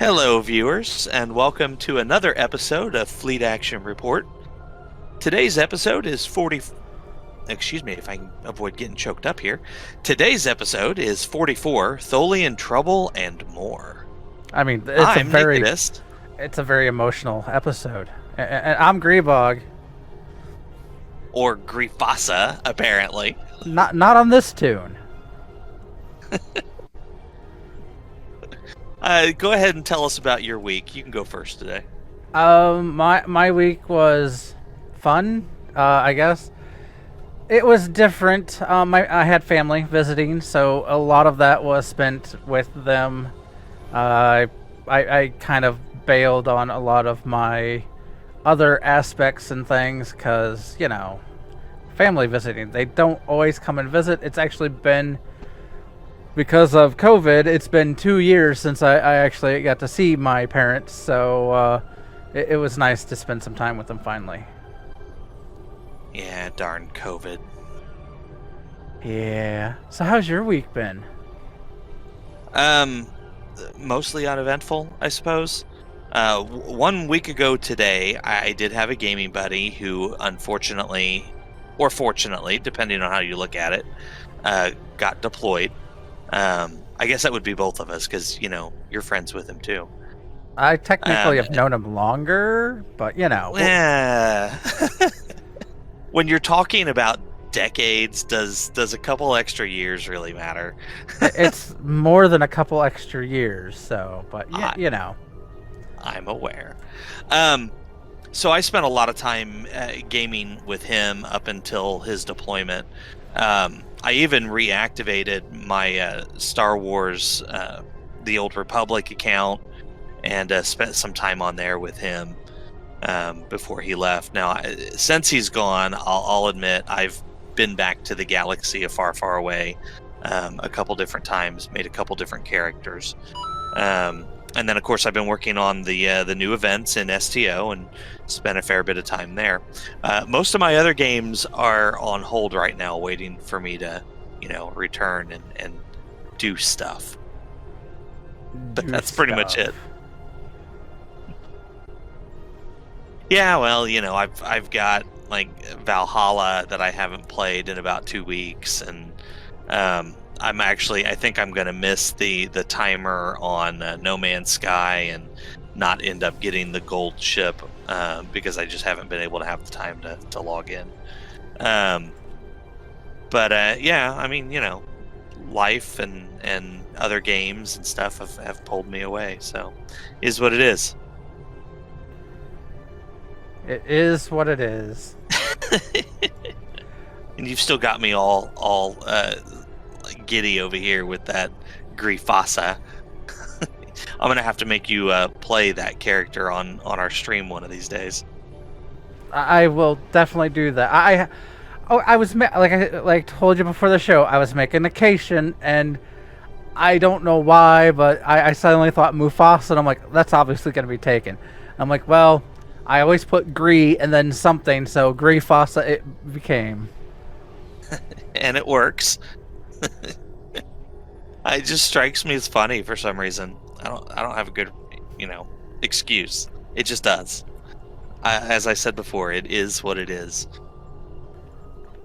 Hello, viewers, and welcome to another episode of Fleet Action Report. Today's episode is Excuse me if I can avoid getting choked up here. Today's episode is 44, Tholian Trouble and more. I mean, I'm Nikodas. It's a very emotional episode. And I'm Grebog. Or Grifasa, apparently. Not on this tune. Go ahead and tell us about your week. You can go first today. My week was fun, I guess. It was different. I had family visiting, so a lot of that was spent with them. I kind of bailed on a lot of my other aspects and things because, family visiting. They don't always come and visit. It's actually been, because of COVID, it's been 2 years since I actually got to see my parents, so it was nice to spend some time with them finally. Yeah, darn COVID. Yeah. So how's your week been? Mostly uneventful, I suppose. 1 week ago today, I did have a gaming buddy who, unfortunately, or fortunately, depending on how you look at it, got deployed. I guess that would be both of us, because, you're friends with him, too. I technically have known him longer, but, Yeah. When you're talking about decades, does a couple extra years really matter? It's more than a couple extra years, so, but, I'm aware. So I spent a lot of time gaming with him up until his deployment. I even reactivated my Star Wars, The Old Republic account, and spent some time on there with him before he left. Now, since he's gone, I'll admit I've been back to the galaxy of far, far away a couple different times, made a couple different characters. And then, of course, I've been working on the new events in STO and spent a fair bit of time there. Most of my other games are on hold right now, waiting for me to, return and do stuff. But that's pretty much it. Yeah, well, I've got like Valhalla that I haven't played in about 2 weeks, and I think I'm going to miss the timer on No Man's Sky and not end up getting the gold ship because I just haven't been able to have the time to log in. But yeah, I mean, life and other games and stuff have pulled me away, so is what it is. It is what it is. And you've still got me all giddy over here with that Grifasa. I'm gonna have to make you play that character on our stream one of these days. I will definitely do that. I was like told you before the show, I was making a vacation, and I don't know why, but I suddenly thought Mufasa, and I'm like, that's obviously gonna be taken. I'm like, well, I always put Gree and then something, so Grifasa it became. And it works. It just strikes me as funny for some reason. I don't have a good, excuse. It just does. As I said before, it is what it is.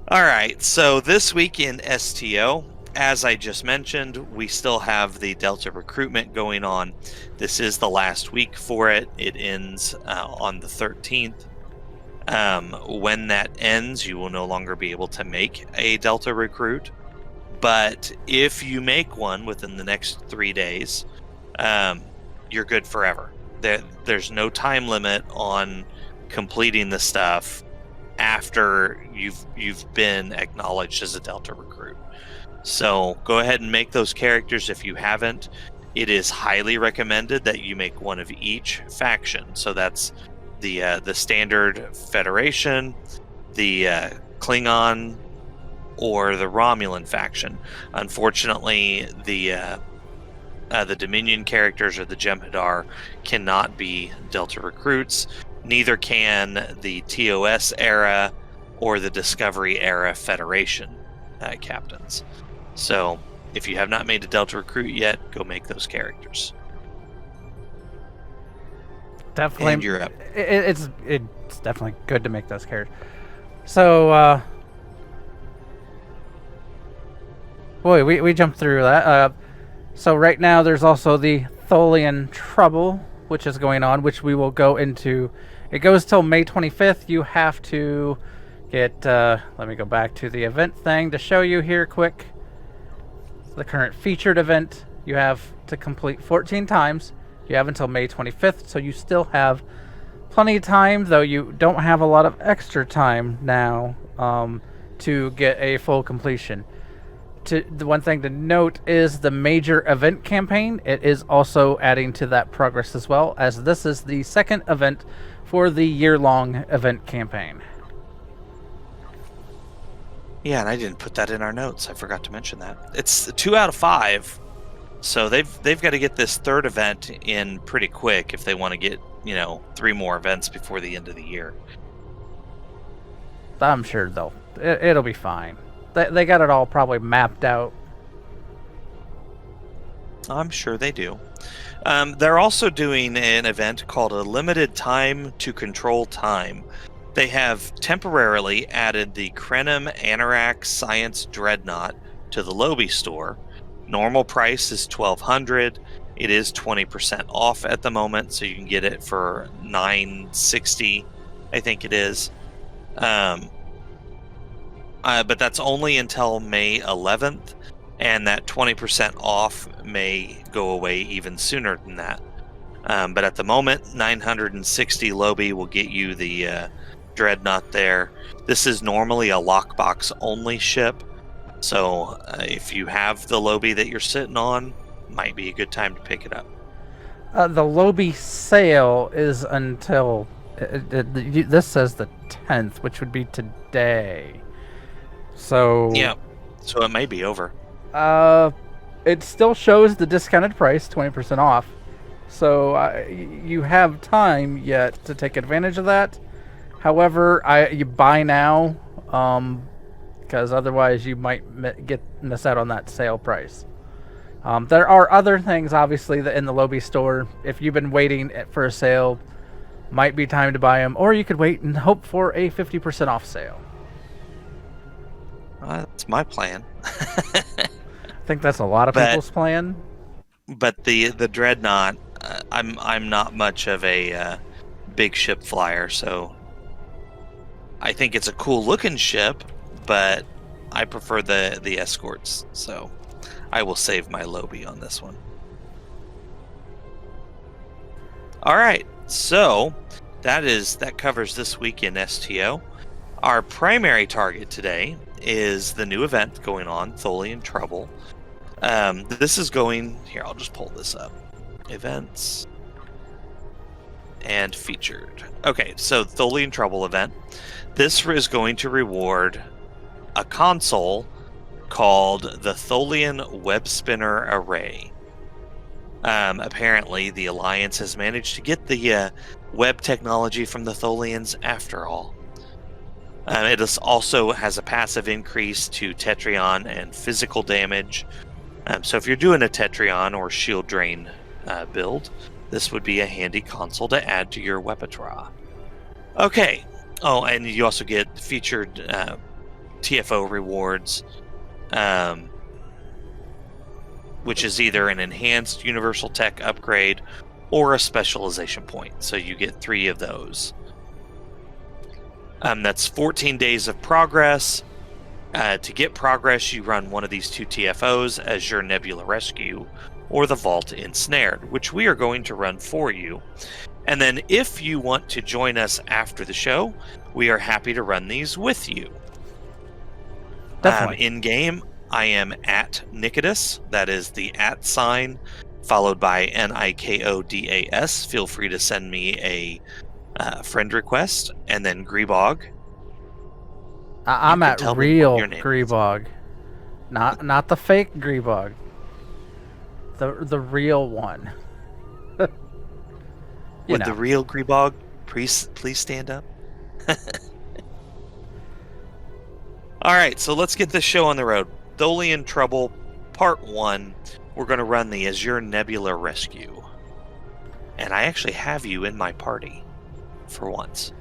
All right, so this week in STO, as I just mentioned, we still have the Delta recruitment going on. This is the last week for it. It ends on the 13th. When that ends, you will no longer be able to make a Delta recruit. But if you make one within the next 3 days, you're good forever. There's no time limit on completing the stuff after you've been acknowledged as a Delta recruit. So go ahead and make those characters if you haven't. It is highly recommended that you make one of each faction. So that's the standard Federation, the Klingon, or the Romulan faction. Unfortunately, the Dominion characters or the Jem'Hadar cannot be Delta recruits. Neither can the TOS era or the Discovery era Federation captains. So if you have not made a Delta recruit yet, go make those characters. definitely. And you're up. It's definitely good to make those characters. So, boy, we jumped through that. So right now there's also the Tholian Trouble, which is going on, which we will go into. It goes till May 25th. You have to get. Let me go back to the event thing to show you here quick. The current featured event you have to complete 14 times. You have until May 25th, so you still have plenty of time, though you don't have a lot of extra time now to get a full completion. The one thing to note is the major event campaign. It is also adding to that progress as well, as this is the second event for the year-long event campaign. Yeah, and I didn't put that in our notes. I forgot to mention that. It's 2 out of 5, so they've got to get this third event in pretty quick if they want to get 3 more events before the end of the year. I'm sure it'll be fine. They got it all probably mapped out. I'm sure they do. They're also doing an event called a Limited Time to Control Time. They have temporarily added the Krenim Anorak Science Dreadnought to the Lobby store. Normal price is $1,200. It is 20% off at the moment, so you can get it for $960, I think it is. But that's only until May 11th, and that 20% off may go away even sooner than that. But at the moment, $960 Lobby will get you the Dreadnought there. This is normally a lockbox only ship, so if you have the Lobby that you're sitting on, might be a good time to pick it up. The Lobby sale is until this says the 10th, which would be today. So yeah, so it may be over. It still shows the discounted price, 20% off. So you have time yet to take advantage of that. However, you buy now, because otherwise you might miss out on that sale price. There are other things, obviously, that in the Lobby store. If you've been waiting for a sale, might be time to buy them, or you could wait and hope for a 50% off sale. That's my plan. I think that's a lot of people's plan. But the Dreadnought, I'm not much of a big ship flyer, so I think it's a cool looking ship, but I prefer the escorts, so I will save my Lobby on this one. All right, so that covers this week in STO. Our primary target today is the new event going on, Tholian Trouble. This is going here. I'll just pull this up. Events and featured. Okay, so Tholian Trouble event. This is going to reward a console called the Tholian Web Spinner Array. Apparently, the Alliance has managed to get the web technology from the Tholians after all. It also has a passive increase to Tetrion and physical damage. So if you're doing a Tetrion or Shield Drain build, this would be a handy console to add to your repertoire. Okay. Oh, and you also get featured TFO rewards, which is either an enhanced Universal Tech upgrade or a specialization point. So you get 3 of those. That's 14 days of progress. To get progress, you run one of these 2 TFOs, Azure Nebula Rescue, or the Vault Ensnared, which we are going to run for you. And then if you want to join us after the show, we are happy to run these with you. Definitely. In-game, I am at Nikodas. That is the @ sign, followed by Nikodas. Feel free to send me a friend request, and then Grebog. I'm at real Grebog, not the fake Grebog. The real one. Would the real Grebog please stand up? All right, so let's get this show on the road. Tholian Trouble, Part 1. We're going to run the Azure Nebula Rescue. And I actually have you in my party for once.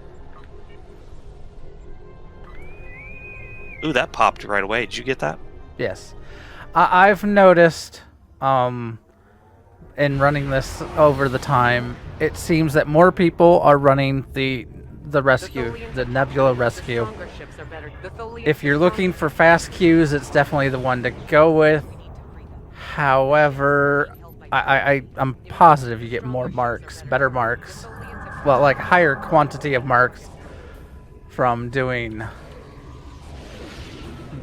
Ooh, that popped right away. Did you get that? Yes. I've noticed, in running this over the time, it seems that more people are running the rescue, the Nebula rescue. If you're looking for fast queues, it's definitely the one to go with. However, I'm positive you get more marks, better marks, well, like higher quantity of marks from doing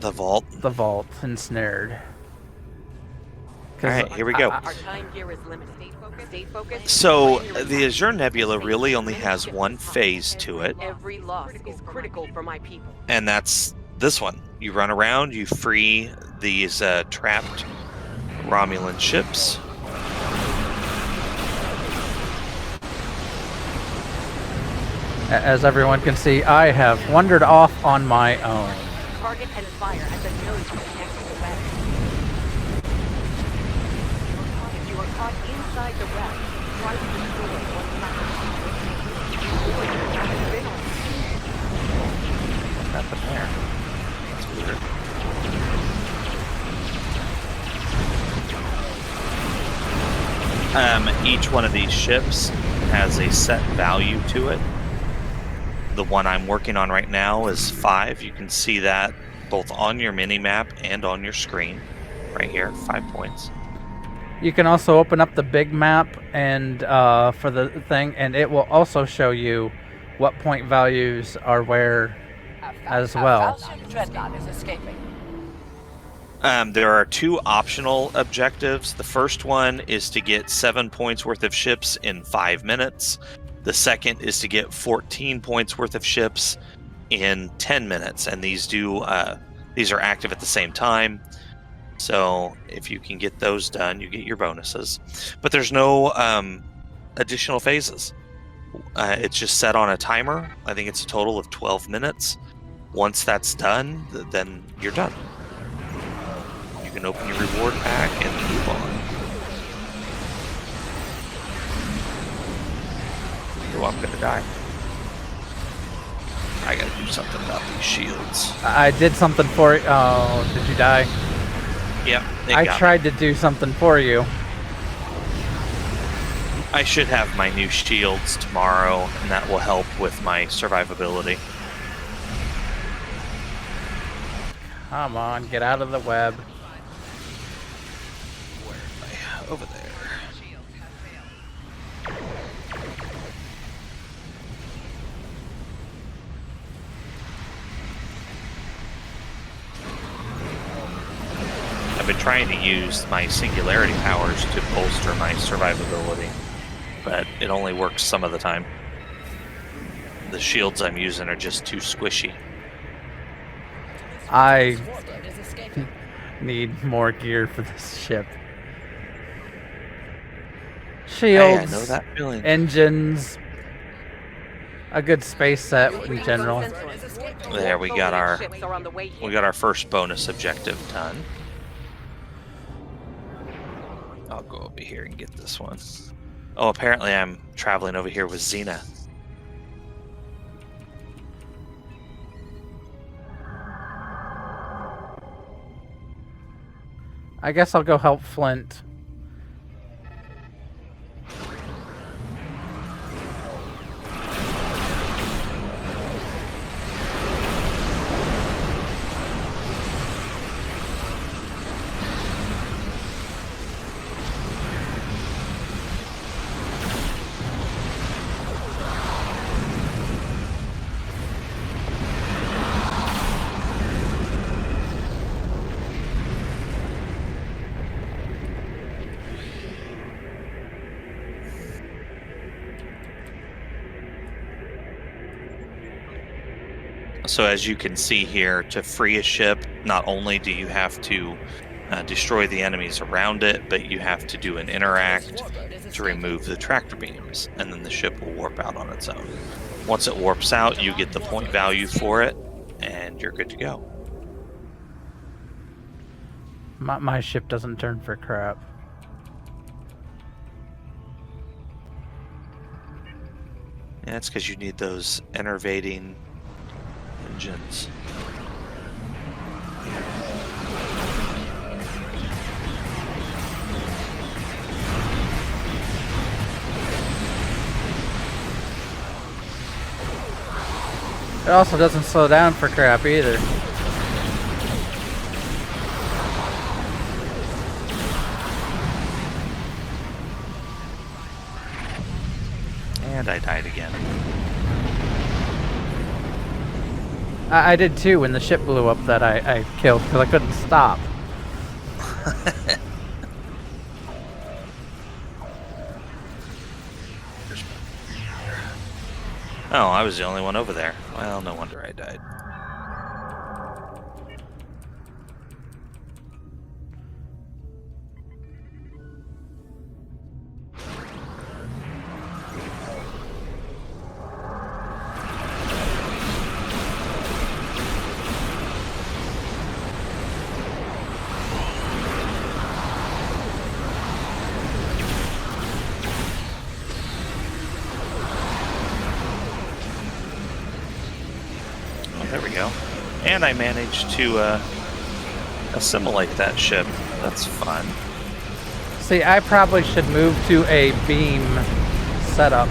The vault. the vault ensnared. All right, here we go. Our time here is limited. Stay focused. So the Azure Nebula really only has one phase to it, Every loss is critical for my people. and that's this one. You run around, you free these trapped Romulan ships. As everyone can see, I have wandered off on my own. Target and fire at the node to connect to the web. If you are caught inside the web, try to destroy one platform. If you avoid it, spin on What's happened there? That's weird. Each one of these ships has a set value to it. The one I'm working on right now is 5. You can see that both on your mini-map and on your screen. Right here, 5 points. You can also open up the big map and for the thing, and it will also show you what point values are where as well. There are 2 optional objectives. The first one is to get 7 points worth of ships in 5 minutes. The second is to get 14 points worth of ships in 10 minutes, and these are active at the same time. So if you can get those done, you get your bonuses. But there's no additional phases. It's just set on a timer. I think it's a total of 12 minutes. Once that's done, then you're done. You can open your reward pack and move on. Oh, I'm gonna die. I gotta do something about these shields. I did something for you. Oh, did you die? Yep. I tried to do something for you. I should have my new shields tomorrow, and that will help with my survivability. Come on, get out of the web. Where am I? Over there. I've been trying to use my singularity powers to bolster my survivability, but it only works some of the time. The shields I'm using are just too squishy. I need more gear for this ship. Shields, Hey, I know that feeling. engines, a good space set in general. There, we got our ships are on the way here. we got our first bonus objective done. I'll go over here and get this one. Oh, apparently I'm traveling over here with Xena. I guess I'll go help Flint. So as you can see here, to free a ship, not only do you have to destroy the enemies around it, but you have to do an interact to remove the tractor beams, and then the ship will warp out on its own. Once it warps out, you get the point value for it, and you're good to go. My ship doesn't turn for crap. And that's because you need those enervating engines. It also doesn't slow down for crap either. And I died again. I did too when the ship blew up that I killed because I couldn't stop. Oh, I was the only one over there. Well, no wonder I died. There we go. And I managed to assimilate that ship. That's fun. See, I probably should move to a beam setup.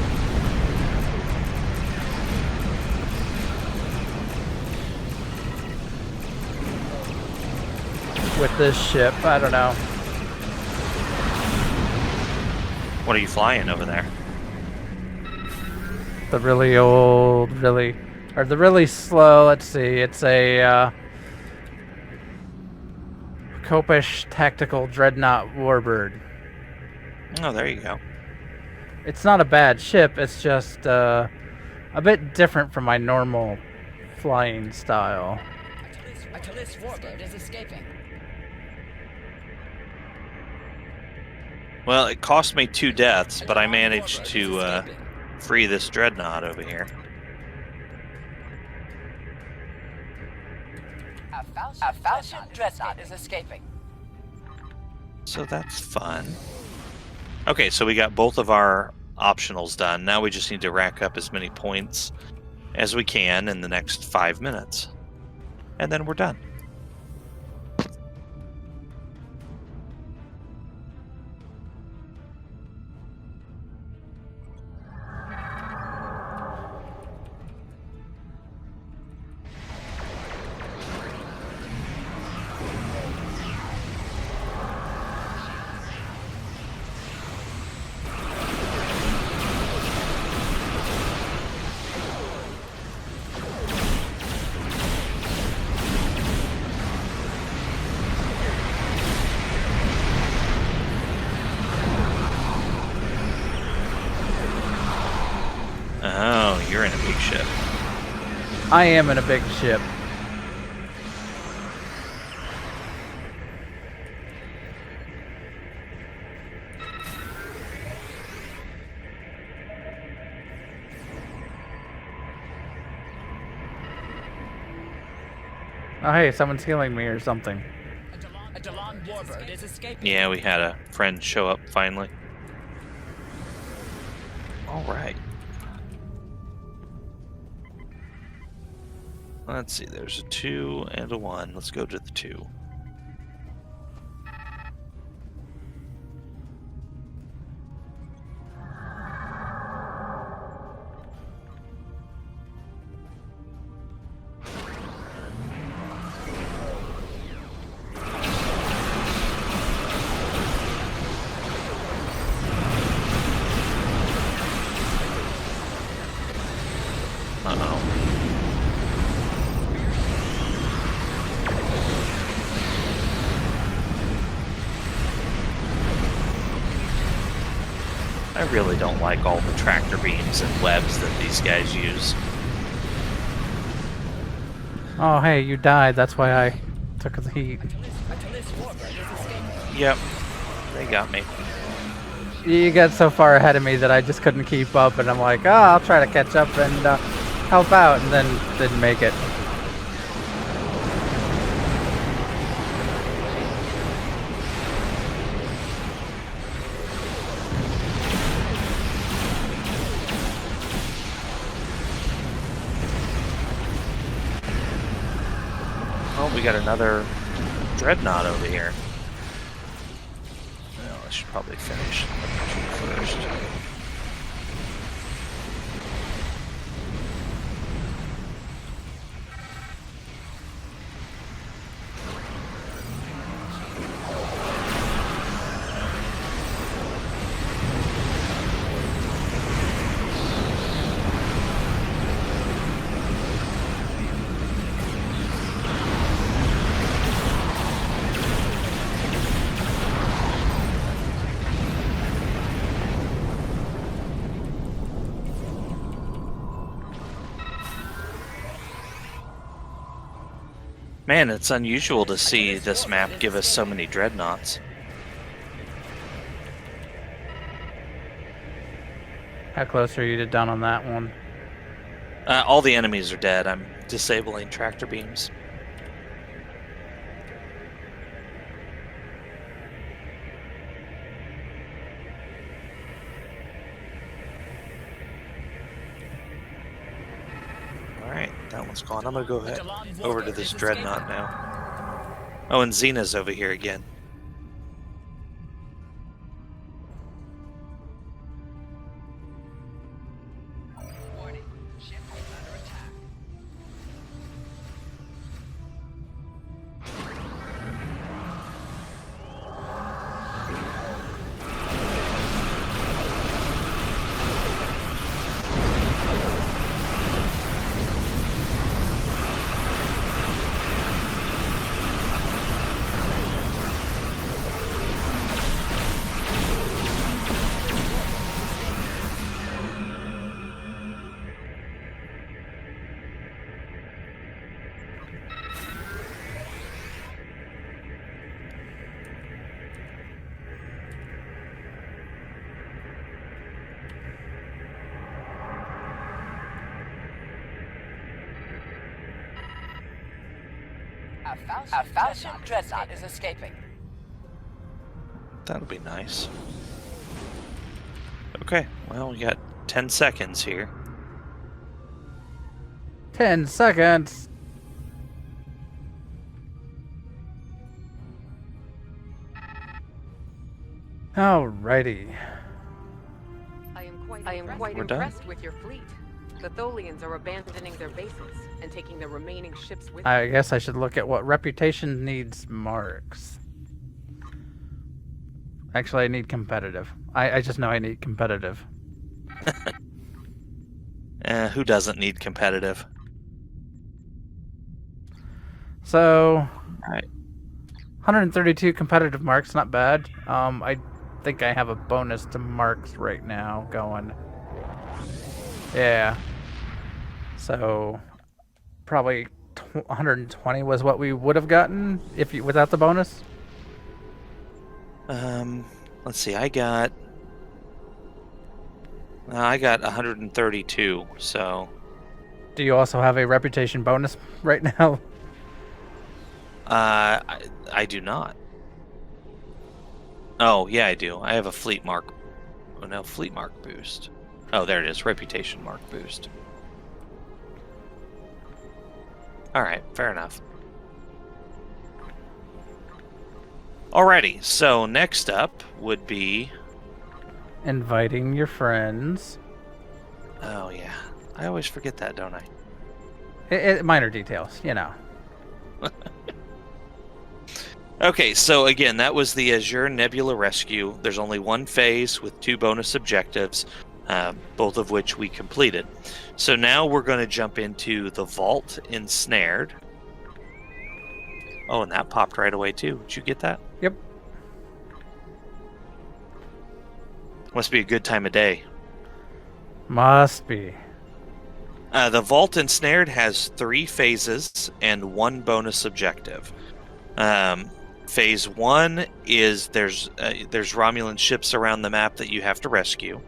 With this ship, I don't know. What are you flying over there? The really old, or the really slow, let's see, it's a Copish Tactical Dreadnought Warbird. Oh, there you go. It's not a bad ship, it's just a bit different from my normal flying style. Atlas Warbird is escaping. Well, it cost me 2 deaths, but I managed to free this dreadnought over here. A Falchion Dreadnought is escaping. So that's fun. Okay, so we got both of our optionals done. Now we just need to rack up as many points as we can in the next 5 minutes. And then we're done. Oh, you're in a big ship. I am in a big ship. Oh hey, someone's healing me or something. A Delon Warbird is escaping. Yeah, we had a friend show up finally. All right. Let's see, there's a 2 and a 1. Let's go to the 2. Uh-oh. I really don't like all the tractor beams and webs that these guys use. Oh hey, you died, that's why I took the heat. Atlas Warbird is escaping. Yep, they got me. You got so far ahead of me that I just couldn't keep up, and I'm like, oh, I'll try to catch up and help out, and then didn't make it. Oh, we got another dreadnought over here. Well, I should probably finish first. Man, it's unusual to see this map give us so many dreadnoughts. How close are you to done on that one? All the enemies are dead. I'm disabling tractor beams. Alright, that one's gone. I'm gonna go ahead over to this dreadnought now. Oh, and Xena's over here again. Warning. Ship is under attack. A Falchion dreadnought is escaping. That'll be nice. Okay, well, we got 10 seconds here. 10 seconds. Alrighty. I am quite We're done. impressed with your fleet. The Tholians are abandoning their bases and taking the remaining ships with I them. guess I should look at what reputation needs marks. Actually, I need competitive. I just know I need competitive. Who doesn't need competitive? So, Right. 132 competitive marks, not bad. I think I have a bonus to marks right now going. Yeah. So, probably 120 was what we would have gotten if you, without the bonus. Let's see. I got 132. So, Do you also have a reputation bonus right now? I do not. Oh, yeah, I do. I have a fleet mark. Oh no, fleet mark boost. Oh, there it is. Reputation mark boost. All right, fair enough. Alrighty, so next up would be... Inviting your friends. Oh, yeah. I always forget that, don't I? Minor details, you know. Okay, so again, that was the Azure Nebula Rescue. There's only one phase with 2 bonus objectives, both of which we completed. So now we're going to jump into the Vault Ensnared. Oh, and that popped right away too. Did you get that? Yep. Must be a good time of day. Must be. The Vault Ensnared has 3 phases and 1 bonus objective. Phase 1 is there's Romulan ships around the map that you have to rescue.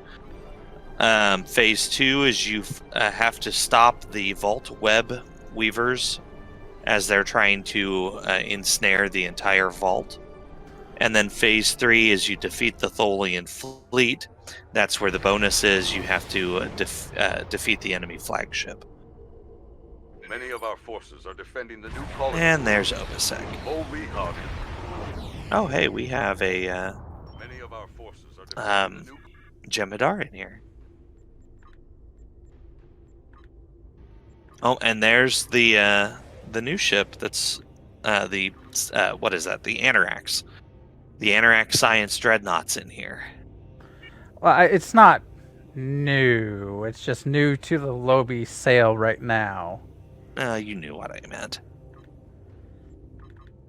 Phase 2 is you have to stop the Vault Web Weavers as they're trying to ensnare the entire vault. And then Phase 3 is you defeat the Tholian fleet. That's where the bonus is. You have to defeat the enemy flagship. Many of our forces are defending the new colony. And there's Opusec. Holy hug. Oh, hey, we have a Many of our forces are defending the new Jemadar in here. Oh, and there's the new ship that's what is that? The Anorax. The Anorax Science Dreadnoughts in here. Well, it's not new. It's just new to the Lobi sale right now. You knew what I meant.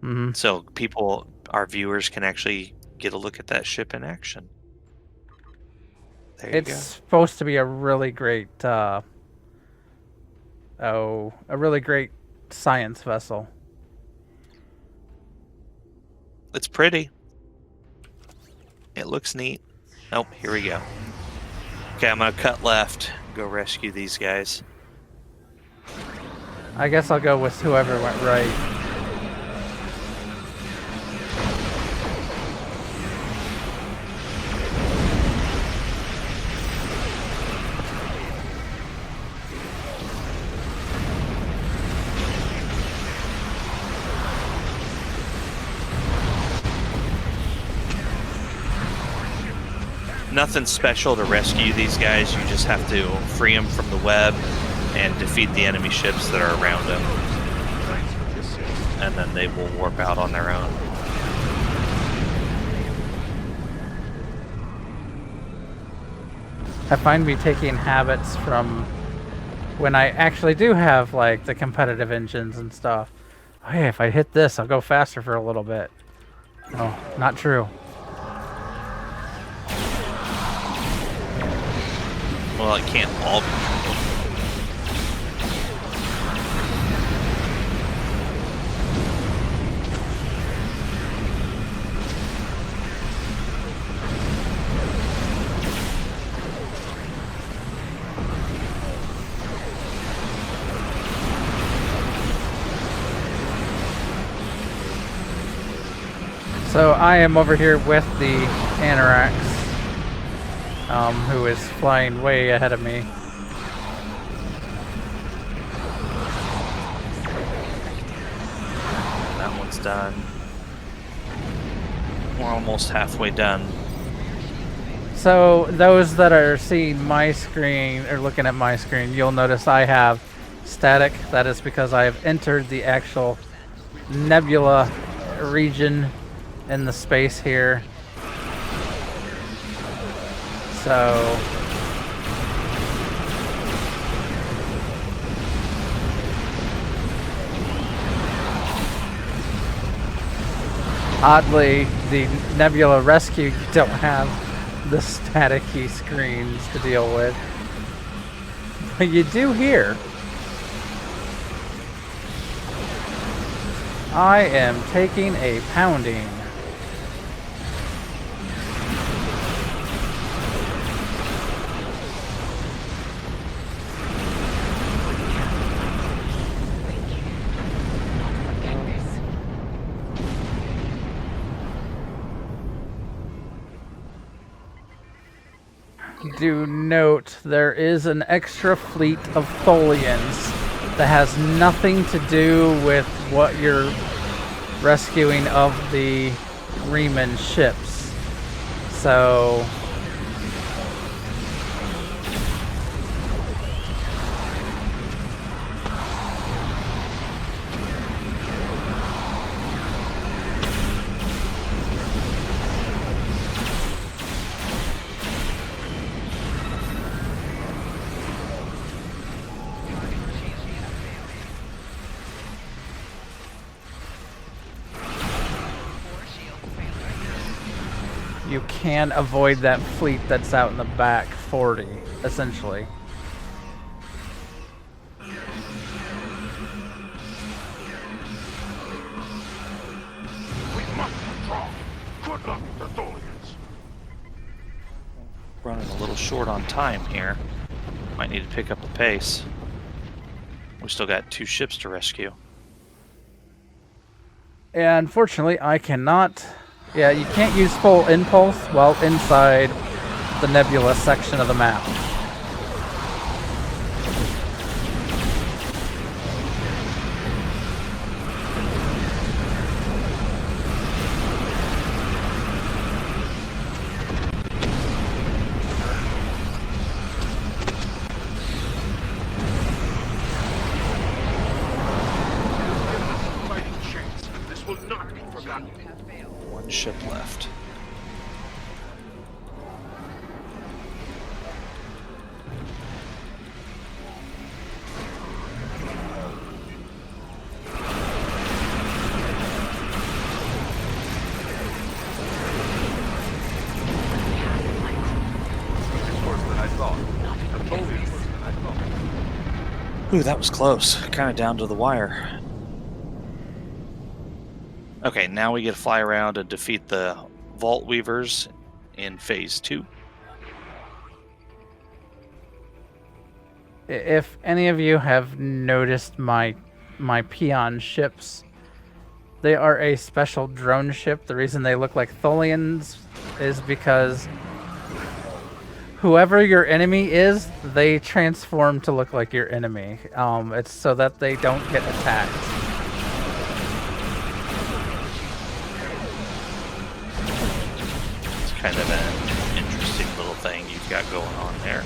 Mm-hmm. So people, our viewers, can actually get a look at that ship in action. There you It's go. supposed to be a really great, a really great science vessel. It's pretty. It looks neat. Oh, here we go. Okay, I'm gonna cut left. Go rescue these guys. I guess I'll go with whoever went right. Nothing special to rescue these guys. You just have to free them from the web and defeat the enemy ships that are around them. And then they will warp out on their own. I find me taking habits from when I actually do have like the competitive engines and stuff. Oh, hey, if I hit this, I'll go faster for a little bit. Oh, not true. Well, it can't all be. So I am over here with the Anorax, who is flying way ahead of me. That one's done. We're almost halfway done. So those that are seeing my screen or looking at my screen, you'll notice I have static. That is because I have entered the actual nebula region in the space here. So oddly, the Nebula Rescue, you don't have the staticky screens to deal with. But you do here. I am taking a pounding. Do note there is an extra fleet of Tholians that has nothing to do with what you're rescuing of the Reman ships. So you can avoid that fleet that's out in the back 40, essentially. We must withdraw. Good luck, the Tholians. Running a little short on time here. Might need to pick up the pace. We still got 2 ships to rescue. And unfortunately, I cannot. Yeah, you can't use full impulse while inside the nebula section of the map. one ship left. Ooh, that was close. Kind of down to the wire. Okay, now we get to fly around and defeat the Vault Weavers in Phase 2. If any of you have noticed my peon ships, they are a special drone ship. The reason they look like Tholians is because whoever your enemy is, they transform to look like your enemy. It's so that they don't get attacked. It's kind of an interesting little thing you've got going on there.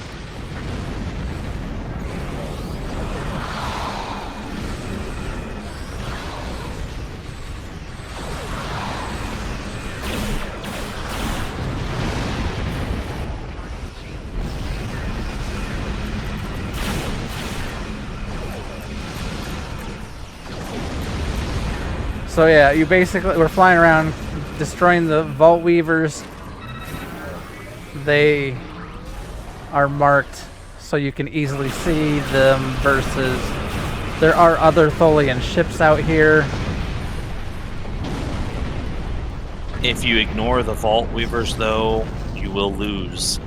So yeah, we're flying around destroying the Vault Weavers. They are marked so you can easily see them versus there are other Tholian ships out here. If you ignore the Vault Weavers, though, you will lose.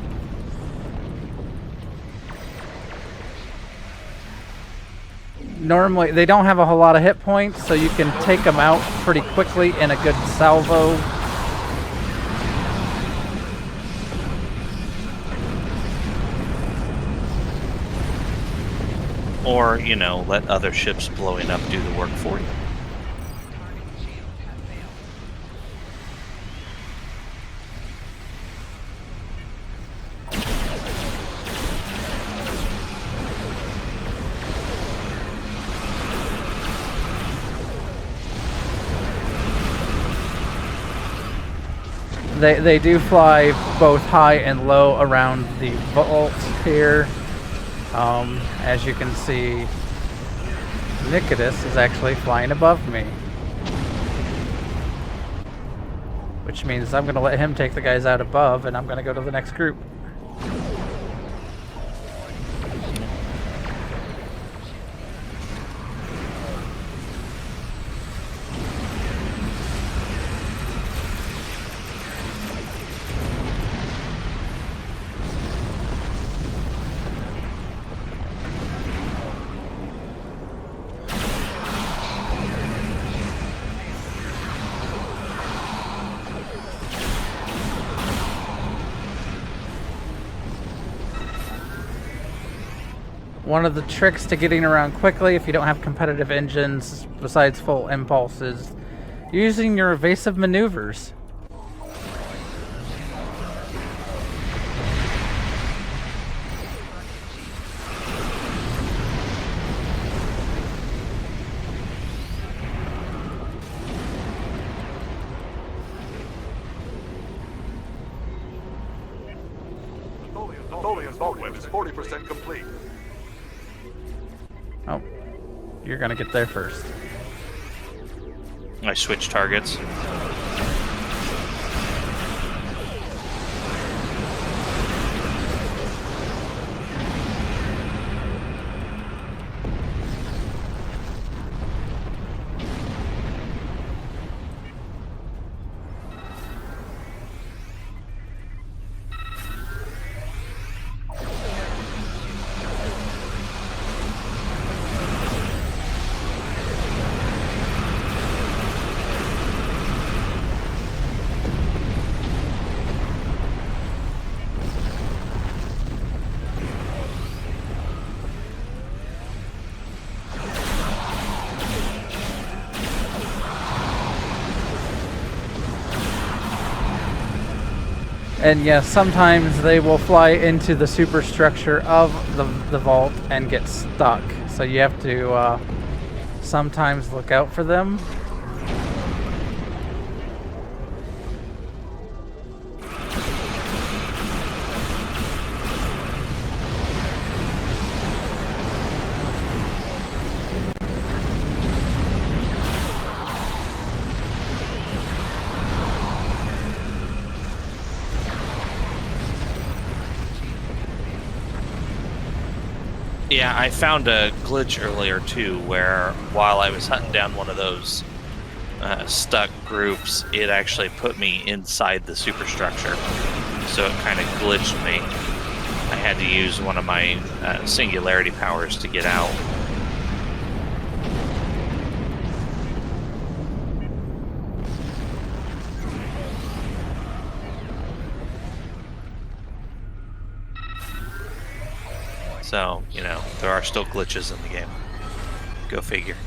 Normally, they don't have a whole lot of hit points, so you can take them out pretty quickly in a good salvo. Or, you know, let other ships blowing up do the work for you. They do fly both high and low around the vault here. As you can see, Nikodas is actually flying above me. Which means I'm going to let him take the guys out above, and I'm going to go to the next group. One of the tricks to getting around quickly if you don't have competitive engines besides full impulses, using your evasive maneuvers. Tholian's vault web is 40% complete. Oh, you're gonna get there first. I switch targets. And yes, sometimes they will fly into the superstructure of the vault and get stuck. So you have to sometimes look out for them. Yeah, I found a glitch earlier too, where while I was hunting down one of those stuck groups, it actually put me inside the superstructure. So it kind of glitched me. I had to use one of my singularity powers to get out. So, you know, there are still glitches in the game. Go figure.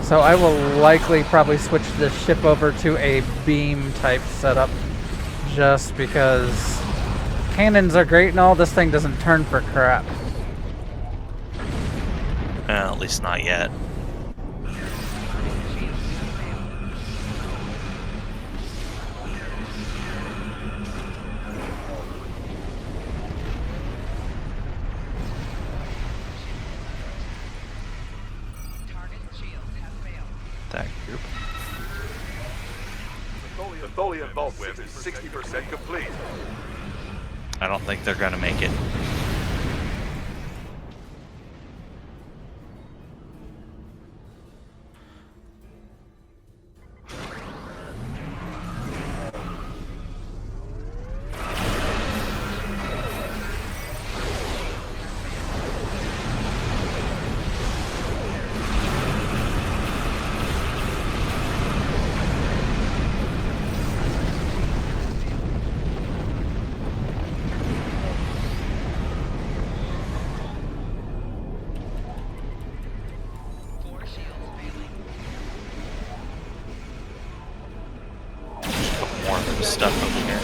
So I will likely probably switch this ship over to a beam type setup just because cannons are great and all, this thing doesn't turn for crap. Well, at least not yet. Target shields have failed. That group. The Tholian vault web is 60% complete. I don't think they're gonna make it. Stuff over here.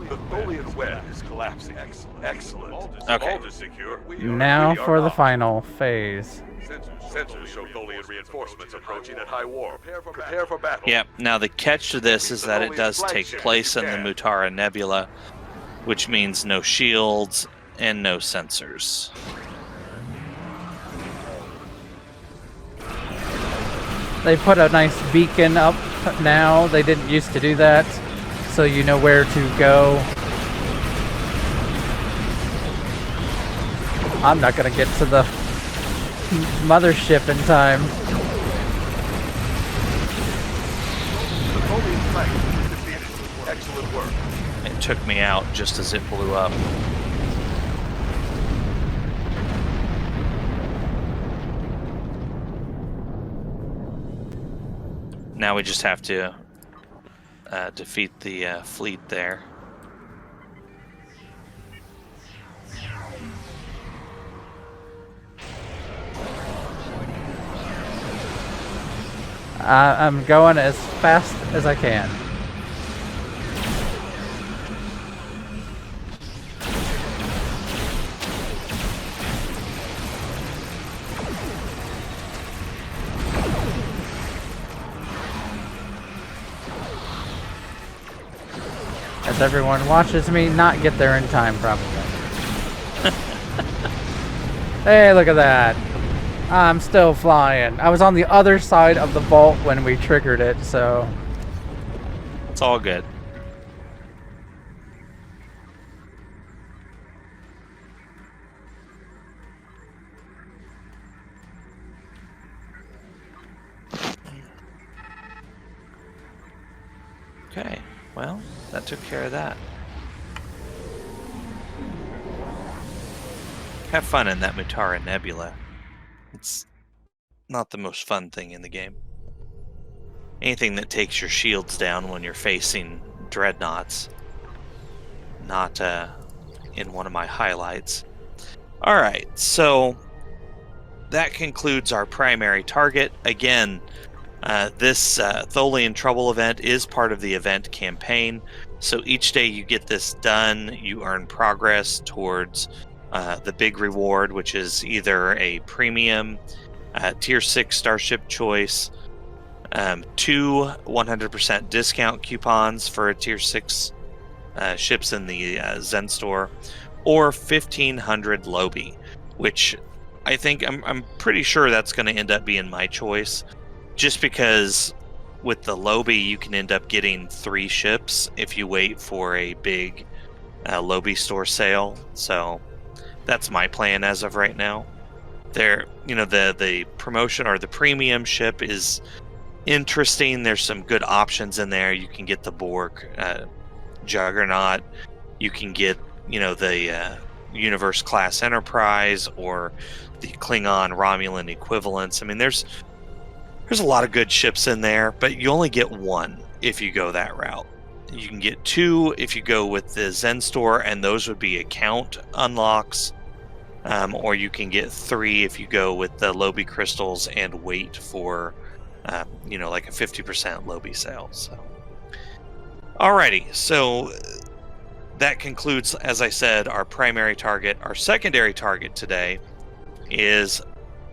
The Tholian web is collapsing. Excellent. Okay. All is secure. Now We are for the not. final phase. Sensors show Tholian reinforcements approaching at high warp. Prepare for battle. Yep. Now the catch to this is that it does take place in the Mutara Nebula, which means no shields and no sensors. They put a nice beacon up now. They didn't used to do that, so you know where to go. I'm not gonna get to the mothership in time. The Tholian flank is defeated. Excellent work. It took me out just as it blew up. Now we just have to defeat the fleet there. I'm going as fast as I can. As everyone watches me not get there in time, probably. Hey, look at that. I'm still flying. I was on the other side of the vault when we triggered it, so... It's all good. Okay, well, that took care of that. Have fun in that Mutara Nebula. It's not the most fun thing in the game. Anything that takes your shields down when you're facing dreadnoughts. Not in one of my highlights. Alright, so that concludes our primary target. Again, this Tholian Trouble event is part of the event campaign. So each day you get this done, you earn progress towards the big reward, which is either a premium tier 6 starship choice, 2 100% discount coupons for tier 6 ships in the Zen store, or 1,500 Lobi, which I think I'm pretty sure that's going to end up being my choice, just because with the Lobi you can end up getting 3 ships if you wait for a big Lobi store sale. So that's my plan as of right now. There, the promotion or the premium ship is interesting. There's some good options in there. You can get the Borg Juggernaut. You can get, the Universe class Enterprise or the Klingon Romulan equivalents. I mean, there's a lot of good ships in there, but you only get 1 if you go that route. You can get 2 if you go with the Zen store, and those would be account unlocks. Or you can get 3 if you go with the Lobi crystals and wait for, like a 50% Lobi sale. So, alrighty, so that concludes, as I said, our primary target. Our secondary target today is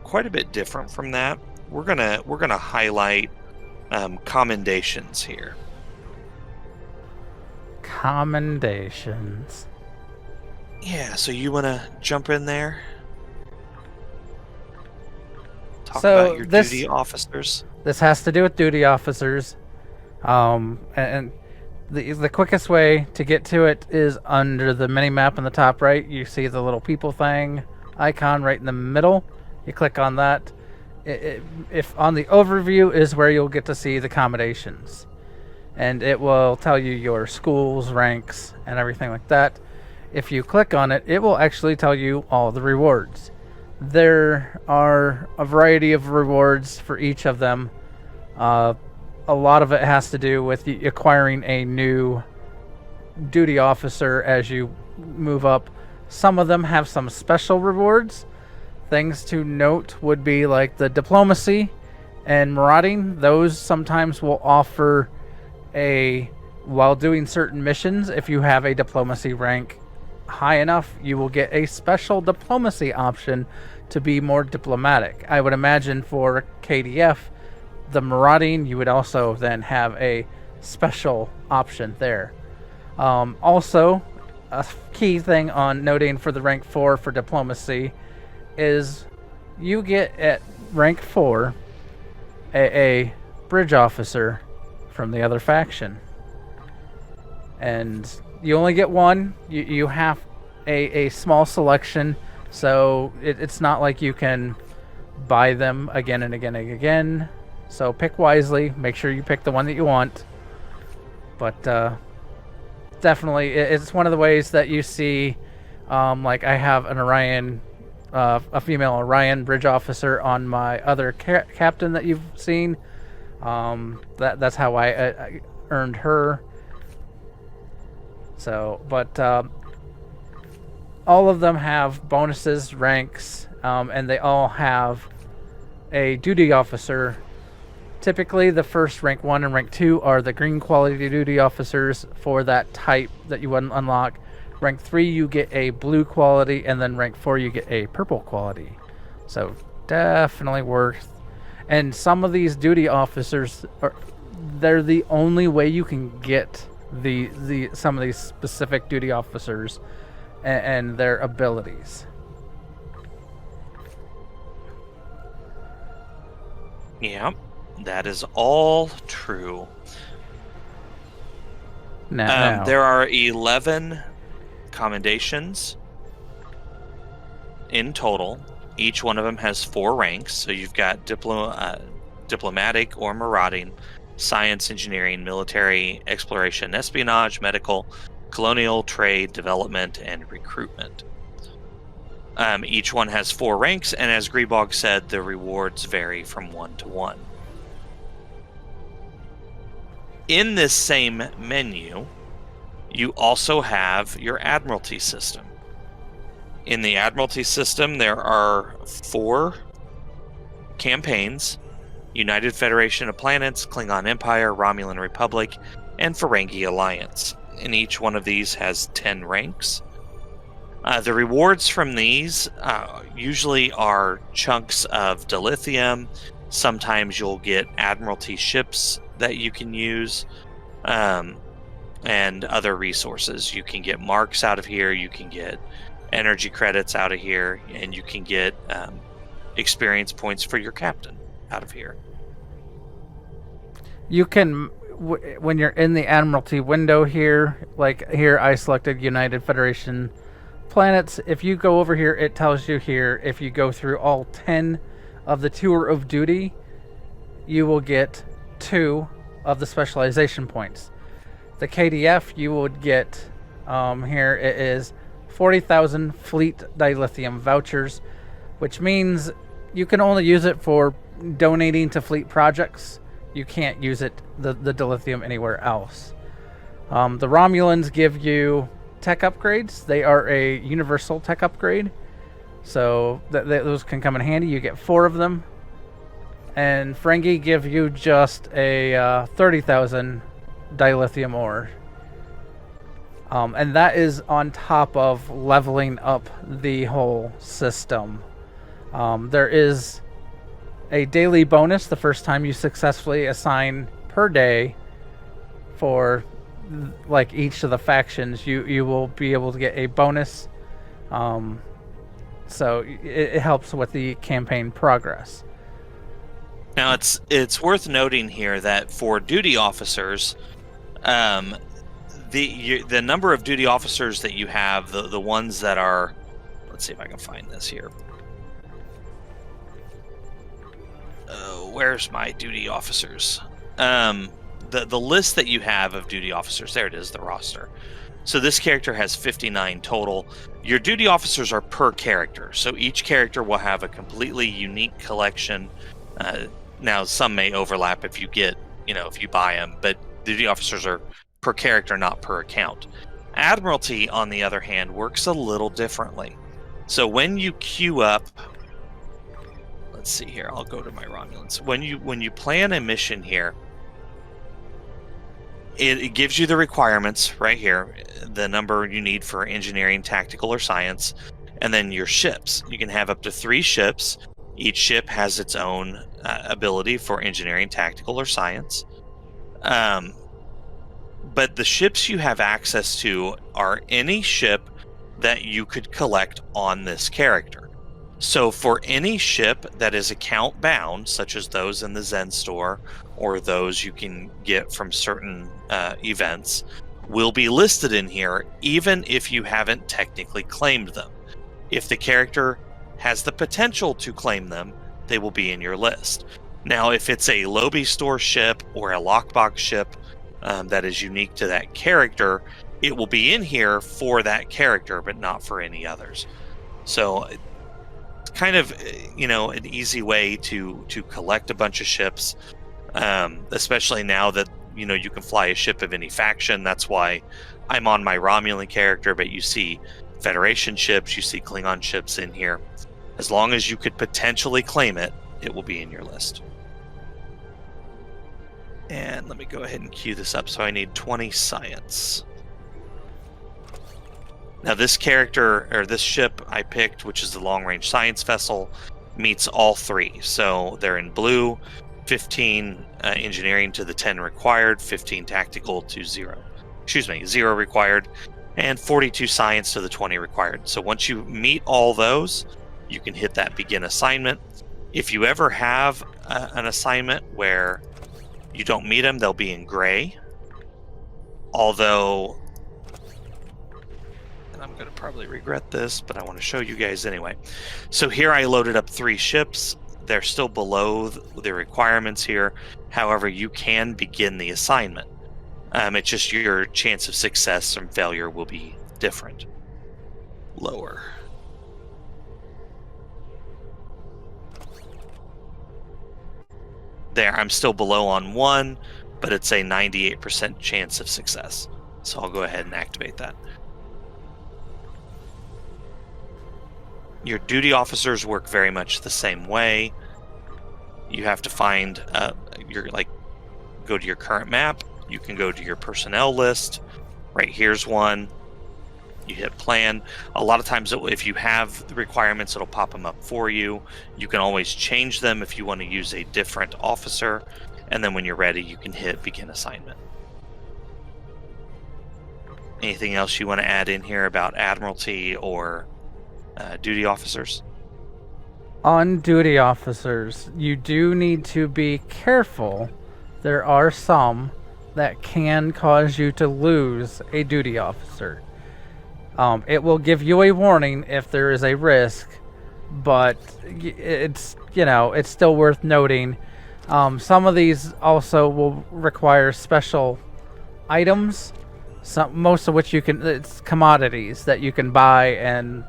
quite a bit different from that. We're gonna highlight commendations here. Commendations. Yeah, so you want to jump in there? Talk So about your this- duty officers. This has to do with duty officers. And the quickest way to get to it is under the mini map in the top right. You see the little people thing icon right in the middle. You click on that. If on the overview is where you'll get to see the commendations, and it will tell you your schools, ranks, and everything like that. If you click on it, it will actually tell you all the rewards. There are a variety of rewards for each of them. A lot of it has to do with acquiring a new duty officer as you move up. Some of them have some special rewards. Things to note would be like the diplomacy and marauding. Those sometimes will offer while doing certain missions, if you have a diplomacy rank high enough, you will get a special diplomacy option to be more diplomatic. I would imagine for KDF, the marauding, you would also then have a special option there. Also, a key thing on noting for the rank 4 for diplomacy is you get at rank 4 a bridge officer from the other faction. And you only get 1. You have a small selection, so it's not like you can buy them again and again and again. So pick wisely. Make sure you pick the one that you want. But definitely, it's one of the ways that you see, like I have an Orion, a female Orion bridge officer on my other captain that you've seen. That's how I earned her. So, but all of them have bonuses, ranks, and they all have a duty officer. Typically, the first rank 1 and rank 2 are the green quality duty officers for that type that you wouldn't unlock. Rank 3, you get a blue quality, and then rank 4, you get a purple quality. So, definitely worth. And some of these duty officers they're the only way you can get some of these specific duty officers and their abilities. Yeah, that is all true. Now, there are 11 commendations in total. Each one of them has 4 ranks. So you've got diplomatic or marauding, science, engineering, military, exploration, espionage, medical, colonial, trade, development, and recruitment. Each one has 4 ranks, and as Grebog said, the rewards vary from 1 to 1. In this same menu, you also have your Admiralty system. In the Admiralty system, there are 4 campaigns: United Federation of Planets, Klingon Empire, Romulan Republic, and Ferengi Alliance. And each one of these has 10 ranks. The rewards from these usually are chunks of dilithium. Sometimes you'll get Admiralty ships that you can use, and other resources. You can get marks out of here, you can get energy credits out of here, and you can get experience points for your captain out of here. You can, when you're in the Admiralty window here, like here I selected United Federation planets. If you go over here, it tells you here, if you go through all 10 of the Tour of Duty, you will get 2 of the specialization points. The KDF, you would get, here it is 40,000 fleet dilithium vouchers, which means you can only use it for donating to fleet projects. You can't use it, the dilithium, anywhere else. The Romulans give you tech upgrades. They are a universal tech upgrade, so those can come in handy. You get 4 of them. And Ferengi give you just a 30,000 dilithium ore. And that is on top of leveling up the whole system. There is a daily bonus the first time you successfully assign per day for like each of the factions. You will be able to get a bonus. So it helps with the campaign progress. Now, it's worth noting here that for duty officers, the number of duty officers that you have, the ones that are, let's see if I can find this here. Where's my duty officers? The list that you have of duty officers, there it is, the roster. So this character has 59 total. Your duty officers are per character, so each character will have a completely unique collection. Now, some may overlap if you buy them, but duty officers are per character, not per account. Admiralty, on the other hand, works a little differently. So when you queue up, let's see here, I'll go to my Romulans. When you plan a mission here, it gives you the requirements right here, the number you need for engineering, tactical, or science, and then your ships. You can have up to 3 ships. Each ship has its own ability for engineering, tactical, or science. But the ships you have access to are any ship that you could collect on this character. So for any ship that is account bound, such as those in the Zen store or those you can get from certain events, will be listed in here even if you haven't technically claimed them. If the character has the potential to claim them, they will be in your list. Now, if it's a lobby store ship or a lockbox ship that is unique to that character, it will be in here for that character, but not for any others. So it's kind of, an easy way to collect a bunch of ships, especially now that, you can fly a ship of any faction. That's why I'm on my Romulan character, but you see Federation ships, you see Klingon ships in here. As long as you could potentially claim it, it will be in your list. And let me go ahead and queue this up. So I need 20 science. Now this character, or this ship I picked, which is the long-range science vessel, meets all 3. So they're in blue, 15 engineering to the 10 required, 15 tactical to 0 required, and 42 science to the 20 required. So once you meet all those, you can hit that begin assignment. If you ever have an assignment where you don't meet them, they'll be in gray. Although, and I'm going to probably regret this, but I want to show you guys anyway. So here I loaded up 3 ships. They're still below the requirements here. However, you can begin the assignment. It's just your chance of success and failure will be different. Lower. There, I'm still below on 1, but it's a 98% chance of success. So I'll go ahead and activate that. Your duty officers work very much the same way. You have to find go to your current map. You can go to your personnel list. Right here's one. You hit plan. A lot of times, if you have the requirements, it'll pop them up for you. You can always change them if you want to use a different officer. And then when you're ready, you can hit begin assignment. Anything else you want to add in here about Admiralty or duty officers? On duty officers, you do need to be careful. There are some that can cause you to lose a duty officer. It will give you a warning if there is a risk, but it's still worth noting. Some of these also will require special items, most of which it's commodities that you can buy, and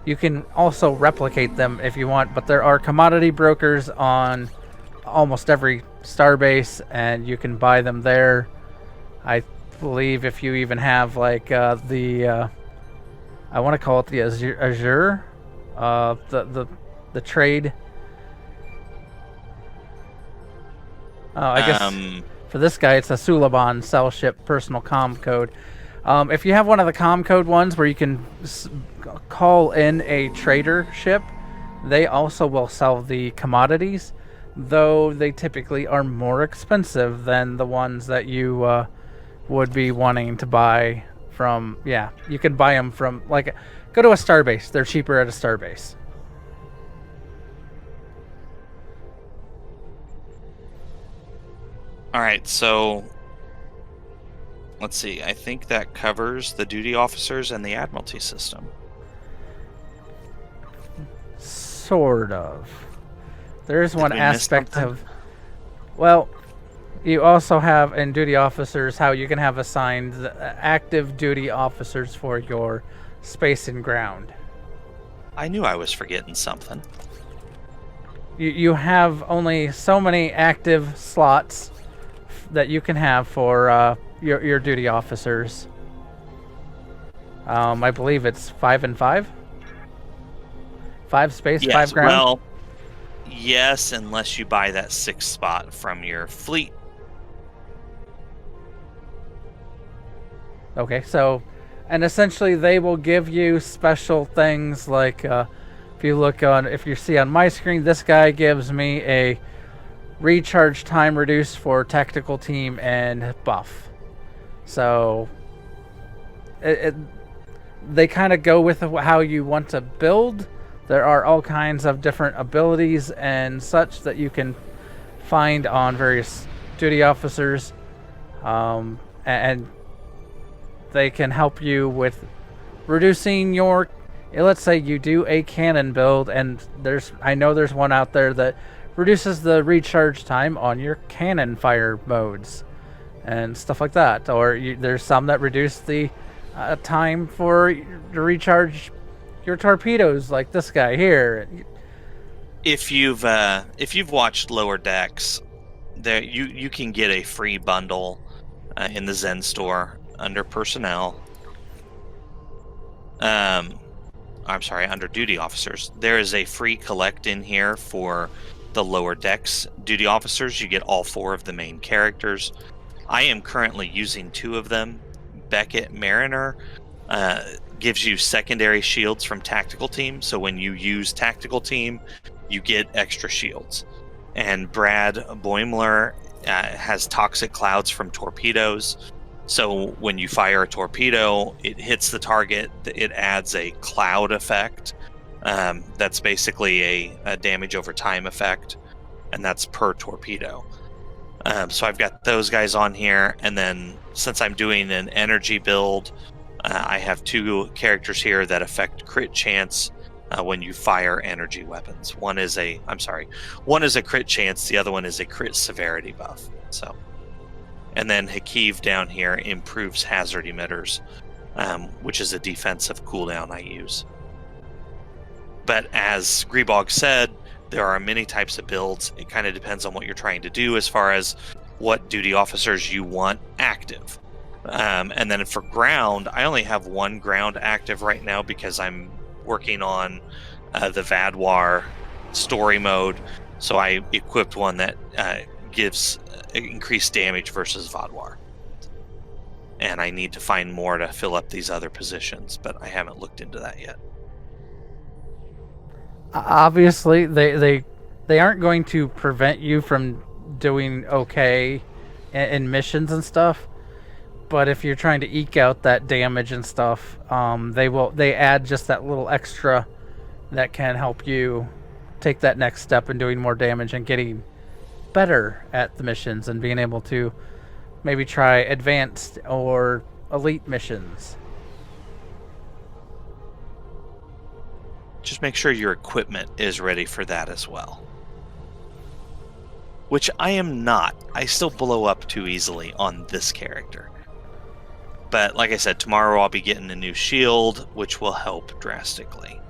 you can also replicate them if you want, but there are commodity brokers on almost every starbase, and you can buy them there. I believe if you even have like I want to call it the Azure, the trade. I guess for this guy it's a Suliban cell ship personal comm code. If you have one of the comm code ones where you can call in a trader ship, they also will sell the commodities, though they typically are more expensive than the ones that you would be wanting to buy from. Yeah, you can buy them from, like, go to a starbase. They're cheaper at a starbase. All right, so let's see. I think that covers the duty officers and the Admiralty system. Sort of. There's one we miss aspect something? of... Well, you also have in duty officers how you can have assigned active duty officers for your space and ground. I knew I was forgetting something. You have only so many active slots that you can have for your duty officers. I believe it's 5 and 5. 5 space, Yes, 5 ground. well, yes, unless you buy that 6th spot from your fleet. Okay, so, and essentially they will give you special things like, if you see on my screen, this guy gives me a recharge time reduced for tactical team and buff. So, they kind of go with how you want to build. There are all kinds of different abilities and such that you can find on various duty officers, and they can help you with reducing your... Let's say you do a cannon build, and I know there's one out there that reduces the recharge time on your cannon fire modes and stuff like that. Or there's some that reduce the time for to recharge your torpedoes, like this guy here. If you've watched Lower Decks, there you can get a free bundle in the Zen store under personnel. I'm sorry, under duty officers. There is a free collect in here for the Lower Decks duty officers. You get all 4 of the main characters. I am currently using 2 of them. Beckett Mariner gives you secondary shields from tactical team, so when you use tactical team, you get extra shields. And Brad Boimler has toxic clouds from torpedoes. So when you fire a torpedo, it hits the target, it adds a cloud effect. That's basically a damage over time effect, and that's per torpedo. So I've got those guys on here, and then since I'm doing an energy build, I have 2 characters here that affect crit chance when you fire energy weapons. One is a crit chance, the other one is a crit severity buff. So. And then Hakiv down here improves hazard emitters, which is a defensive cooldown I use. But as Grebog said, there are many types of builds. It kind of depends on what you're trying to do as far as what duty officers you want active. And then for ground, I only have 1 ground active right now because I'm working on the Vadwar story mode. So I equipped one that gives increased damage versus Vadwar. and I need to find more to fill up these other positions, but I haven't looked into that yet. Obviously, they aren't going to prevent you from doing okay in missions and stuff. But if you're trying to eke out that damage and stuff, they add just that little extra that can help you take that next step in doing more damage and getting better at the missions and being able to maybe try advanced or elite missions. Just make sure your equipment is ready for that as well. Which I am not. I still blow up too easily on this character. But like I said, tomorrow I'll be getting a new shield, which will help drastically.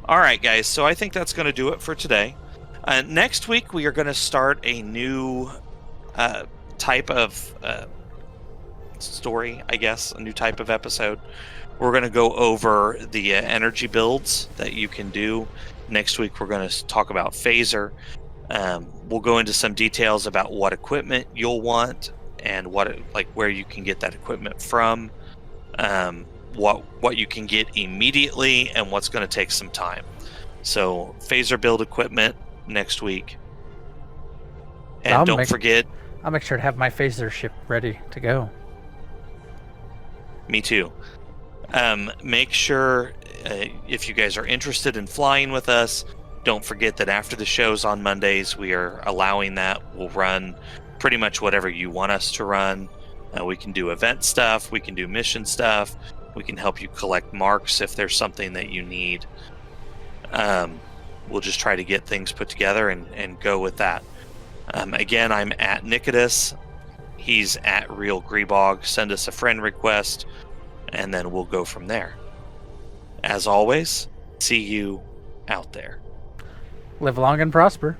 Alright guys, so I think that's going to do it for today. Next week we are going to start a new type of story, I guess, a new type of episode. We're going to go over the energy builds that you can do. Next week we're going to talk about phaser. We'll go into some details about what equipment you'll want and where you can get that equipment from, what you can get immediately, and what's going to take some time. So phaser build equipment next week, and don't forget. I'll make sure to have my phaser ship ready to go. Me too. Make sure if you guys are interested in flying with us, don't forget that after the shows on Mondays, we are allowing that. We'll run pretty much whatever you want us to run. We can do event stuff, we can do mission stuff, we can help you collect marks if there's something that you need. We'll just try to get things put together and go with that. Again, I'm at Nikodas. He's at Real Grebog. Send us a friend request, and then we'll go from there. As always, see you out there. Live long and prosper.